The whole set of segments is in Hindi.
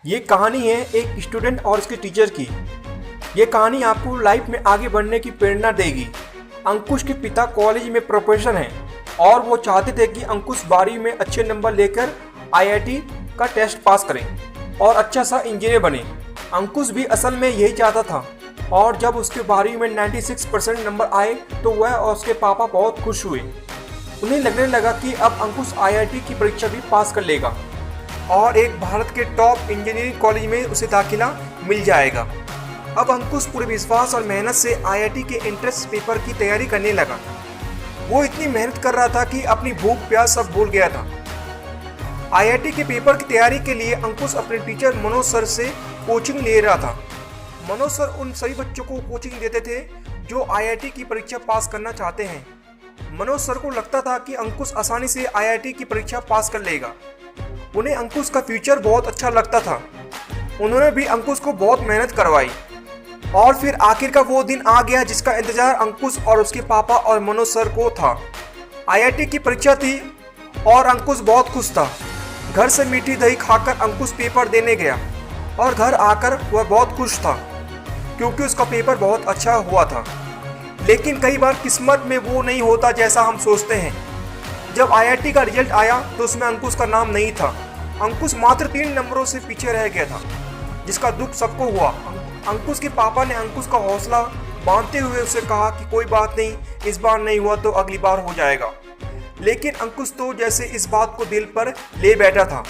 ये कहानी है एक स्टूडेंट और उसके टीचर की। ये कहानी आपको लाइफ में आगे बढ़ने की प्रेरणा देगी। अंकुश के पिता कॉलेज में प्रोफेसर हैं और वो चाहते थे कि अंकुश 12वीं में अच्छे नंबर लेकर आईआईटी का टेस्ट पास करें और अच्छा सा इंजीनियर बने। अंकुश भी असल में यही चाहता था और जब उसके 12वीं में 96% नंबर आए तो वह और उसके पापा बहुत खुश हुए। उन्हें लगने लगा कि अब अंकुश आईआईटी की परीक्षा भी पास कर लेगा और एक भारत के टॉप इंजीनियरिंग कॉलेज में उसे दाखिला मिल जाएगा। अब अंकुश पूरे विश्वास और मेहनत से आईआईटी के एंट्रेंस पेपर की तैयारी करने लगा। वो इतनी मेहनत कर रहा था कि अपनी भूख प्यास सब भूल गया था। आईआईटी के पेपर की तैयारी के लिए अंकुश अपने टीचर मनोज सर से कोचिंग ले रहा था। मनोज सर उन सभी बच्चों को कोचिंग देते थे जो आईआईटी की परीक्षा पास करना चाहते हैं। मनोज सर को लगता था कि अंकुश आसानी से आईआईटी की परीक्षा पास कर लेगा। उन्हें अंकुश का फ्यूचर बहुत अच्छा लगता था। उन्होंने भी अंकुश को बहुत मेहनत करवाई और फिर आखिर का वो दिन आ गया जिसका इंतजार अंकुश और उसके पापा और मनोज सर को था। आईआईटी की परीक्षा थी और अंकुश बहुत खुश था। घर से मीठी दही खाकर अंकुश पेपर देने गया और घर आकर वह बहुत खुश था क्योंकि उसका पेपर बहुत अच्छा हुआ था। लेकिन कई बार किस्मत में वो नहीं होता जैसा हम सोचते हैं। जब आईआईटी का रिजल्ट आया तो उसमें अंकुश का नाम नहीं था। अंकुश मात्र 3 नंबरों से पीछे रह गया था, जिसका दुख सबको हुआ। अंकुश के पापा ने अंकुश का हौसला बांधते हुए उसे कहा कि कोई बात नहीं, इस बार नहीं हुआ तो अगली बार हो जाएगा। लेकिन अंकुश तो जैसे इस बात को दिल पर ले बैठा था।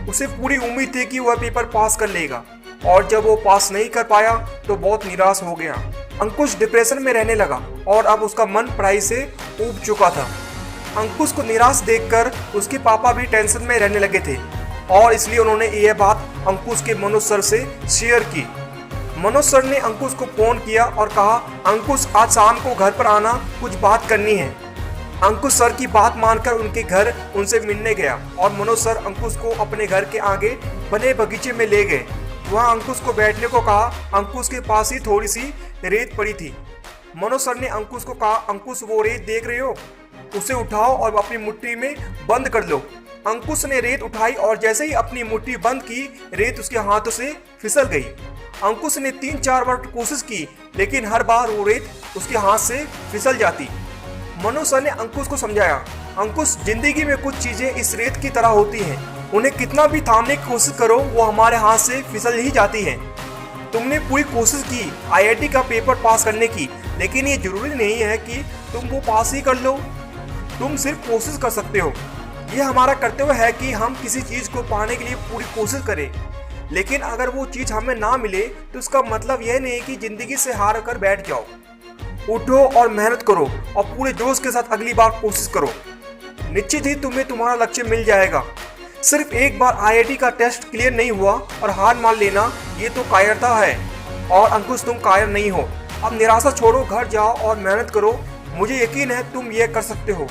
उसे पूरी उम्मीद थी कि वह पेपर पास कर लेगा और जब वो पास नहीं कर पाया तो बहुत निराश हो गया। अंकुश डिप्रेशन में रहने लगा और अब उसका मन पढ़ाई से ऊब चुका था। अंकुश को निराश देखकर उसके पापा भी टेंशन में रहने लगे थे और इसलिए उन्होंने यह बात अंकुश के मनोज सर से शेयर की। मनोज सर ने अंकुश को फोन किया और कहा, अंकुश आज शाम को घर पर आना, कुछ बात करनी है। अंकुश सर की बात मानकर उनके घर उनसे मिलने गया और मनोज सर अंकुश को अपने घर के आगे बने बगीचे में ले गए। वहाँ अंकुश को बैठने को कहा। अंकुश के पास ही थोड़ी सी रेत पड़ी थी। मनोज सर ने अंकुश को कहा, अंकुश वो रेत देख रहे हो, उसे उठाओ और अपनी मुट्ठी में बंद कर लो। अंकुश ने रेत उठाई और जैसे ही अपनी मुट्ठी बंद की, रेत उसके हाथों से फिसल गई। अंकुश ने 3-4 बार कोशिश की लेकिन हर बार वो रेत उसके हाथ से फिसल जाती। मनोज सर ने अंकुश को समझाया, अंकुश जिंदगी में कुछ चीजें इस रेत की तरह होती हैं, उन्हें कितना भी थामने की कोशिश करो वो हमारे हाथ से फिसल ही जाती हैं। तुमने पूरी कोशिश की आईआईटी का पेपर पास करने की, लेकिन ये जरूरी नहीं है कि तुम वो पास ही कर लो। तुम सिर्फ कोशिश कर सकते हो। यह हमारा कर्तव्य है कि हम किसी चीज़ को पाने के लिए पूरी कोशिश करें, लेकिन अगर वो चीज़ हमें ना मिले तो इसका मतलब यह नहीं कि ज़िंदगी से हार कर बैठ जाओ। उठो और मेहनत करो और पूरे जोश के साथ अगली बार कोशिश करो। निश्चित ही तुम्हें तुम्हारा लक्ष्य मिल जाएगा। सिर्फ एक बार आईआईटी का टेस्ट क्लियर नहीं हुआ और हार मान लेना, ये तो कायरता है। और अंकुश, तुम कायर नहीं हो। अब निराशा छोड़ो, घर जाओ और मेहनत करो। मुझे यकीन है तुम ये कर सकते हो।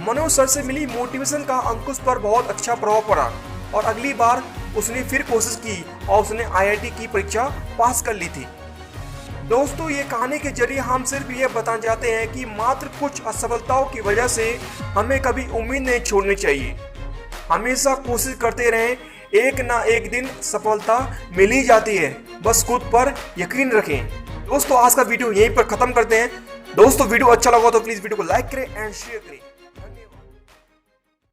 मनोज सर से मिली मोटिवेशन का अंकुश पर बहुत अच्छा प्रभाव पड़ा और अगली बार उसने फिर कोशिश की और उसने आईआईटी की परीक्षा पास कर ली थी। दोस्तों, ये कहानी के जरिए हम सिर्फ ये बताना चाहते हैं कि मात्र कुछ असफलताओं की वजह से हमें कभी उम्मीद नहीं छोड़नी चाहिए। हमेशा कोशिश करते रहें, एक ना एक दिन सफलता मिल ही जाती है। बस खुद पर यकीन रखें। दोस्तों, आज का वीडियो यहीं पर खत्म करते हैं। दोस्तों, वीडियो अच्छा लगा तो प्लीज़ वीडियो को लाइक करें एंड शेयर करें।